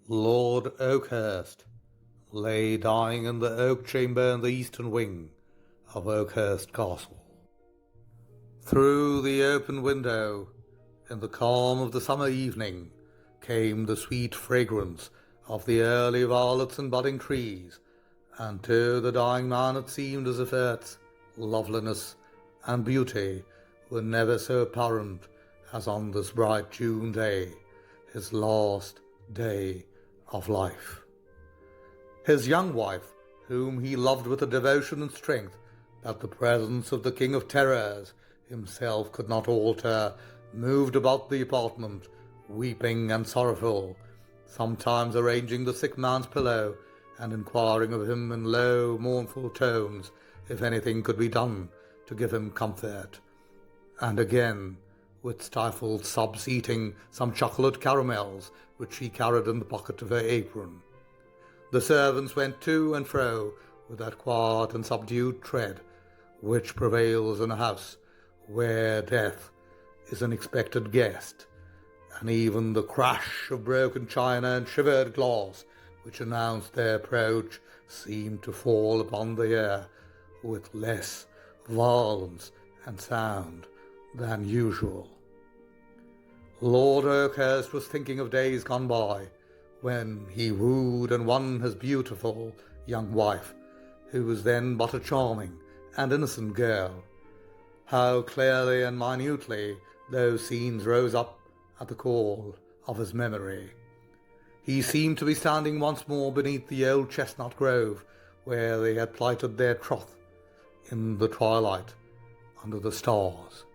Lord Oakhurst lay dying in the oak chamber in the eastern wing of Oakhurst Castle. Through the open window, in the calm of the summer evening, came the sweet fragrance of the early violets and budding trees, and to the dying man it seemed as if earth's loveliness and beauty were never so apparent as on this bright June day, his last day of life. His young wife, whom he loved with a devotion and strength that the presence of the King of Terrors himself could not alter, moved about the apartment, weeping and sorrowful, sometimes arranging the sick man's pillow and inquiring of him in low, mournful tones if anything could be done to give him comfort, and again, with stifled sobs, eating some chocolate caramels which she carried in the pocket of her apron. The servants went to and fro with that quiet and subdued tread which prevails in a house where death is an expected guest, and even the crash of broken china and shivered glass which announced their approach seemed to fall upon the ear with less violence and sound than usual. Lord Oakhurst was thinking of days gone by, when he wooed and won his beautiful young wife, who was then but a charming and innocent girl. How clearly and minutely those scenes rose up at the call of his memory. He seemed to be standing once more beneath the old chestnut grove where they had plighted their troth in the twilight under the stars,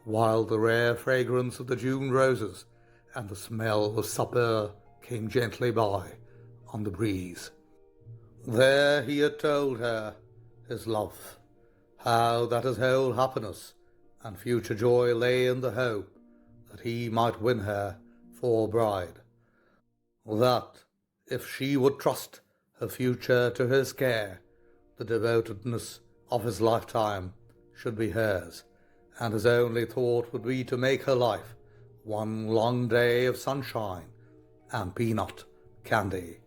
while the rare fragrance of the June roses and the smell of supper came gently by on the breeze. There he had told her his love, how that his whole happiness and future joy lay in the hope that he might win her for bride, that if she would trust her future to his care, the devotedness of his lifetime should be hers, and his only thought would be to make her life one long day of sunshine and peanut candy.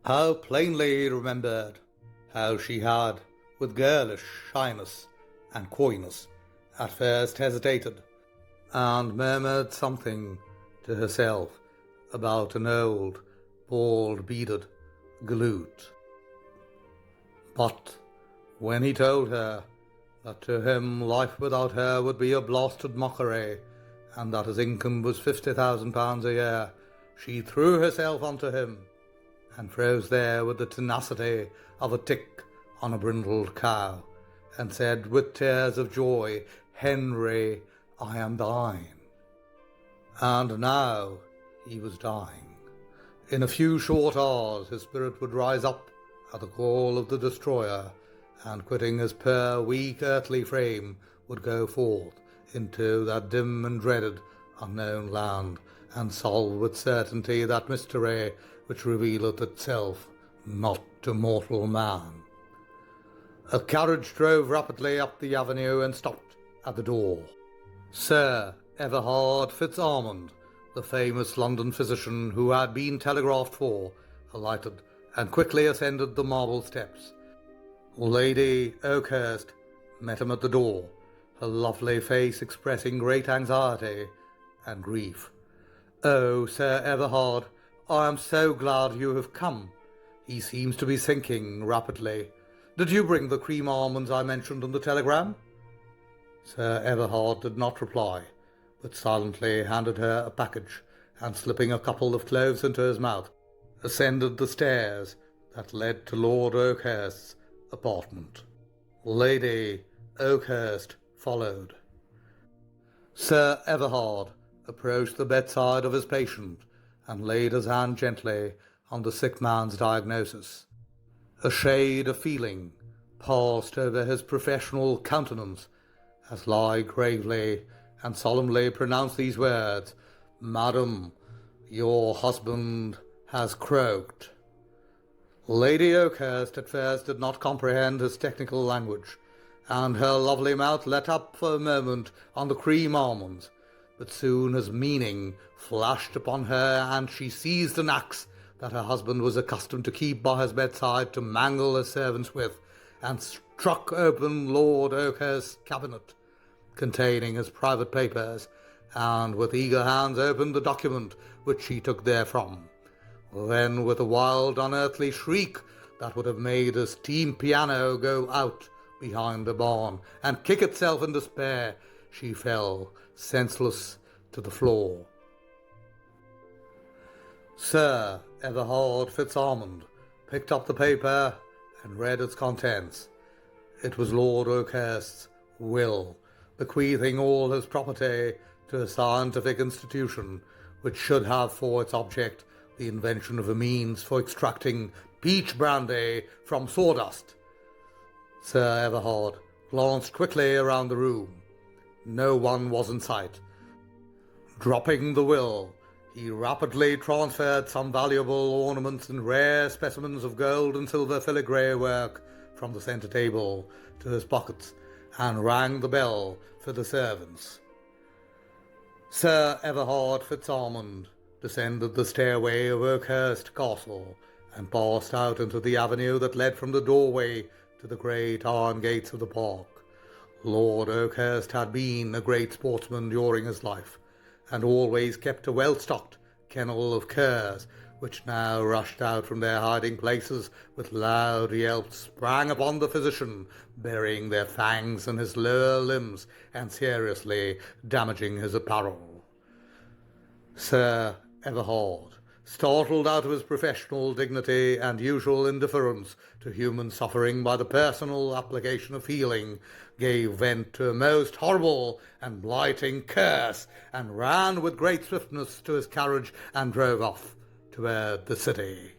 How plainly he remembered how she had, with girlish shyness and coyness, at first hesitated, and murmured something to herself about an old, bald-beaded galoot. But when he told her that to him life without her would be a blasted mockery, and that his income was £50,000 a year, she threw herself onto him, and froze there with the tenacity of a tick on a brindled cow, and said with tears of joy, "Henry, I am thine." And now he was dying. In a few short hours his spirit would rise up at the call of the destroyer, and quitting his poor, weak, earthly frame, would go forth into that dim and dreaded unknown land, and solve with certainty that mystery which revealeth itself not to mortal man. A carriage drove rapidly up the avenue and stopped at the door. Sir Everard Fitzarmond, the famous London physician who had been telegraphed for, alighted and quickly ascended the marble steps. Lady Oakhurst met him at the door, her lovely face expressing great anxiety and grief. "Oh, Sir Everard, I am so glad you have come. He seems to be sinking rapidly. Did you bring the cream almonds I mentioned in the telegram?" Sir Everard did not reply, but silently handed her a package, and slipping a couple of cloves into his mouth, ascended the stairs that led to Lord Oakhurst's apartment. Lady Oakhurst followed. Sir Everard approached the bedside of his patient and laid his hand gently on the sick man's diagnosis. A shade of feeling passed over his professional countenance as he gravely and solemnly pronounced these words, "Madam, your husband has croaked." Lady Oakhurst at first did not comprehend his technical language, and her lovely mouth let up for a moment on the cream almonds, but soon his meaning flashed upon her, and she seized an axe that her husband was accustomed to keep by his bedside to mangle his servants with, and struck open Lord Oakhurst's cabinet containing his private papers, and with eager hands opened the document which she took therefrom. Then, with a wild, unearthly shriek that would have made a steam piano go out behind the barn and kick itself in despair, she fell senseless to the floor. Sir Everard Fitzarmond picked up the paper and read its contents. It was Lord Oakhurst's will, bequeathing all his property to a scientific institution which should have for its object the invention of a means for extracting peach brandy from sawdust. Sir Everard glanced quickly around the room. No one was in sight. Dropping the will, he rapidly transferred some valuable ornaments and rare specimens of gold and silver filigree work from the centre table to his pockets, and rang the bell for the servants. Sir Everard Fitzarmond descended the stairway of Oakhurst Castle and passed out into the avenue that led from the doorway to the great iron gates of the park. Lord Oakhurst had been a great sportsman during his life, and always kept a well-stocked kennel of curs, which now rushed out from their hiding-places with loud yelps, sprang upon the physician, burying their fangs in his lower limbs and seriously damaging his apparel. Sir Everard, startled out of his professional dignity and usual indifference to human suffering by the personal application of feeling, gave vent to a most horrible and blighting curse, and ran with great swiftness to his carriage and drove off toward the city.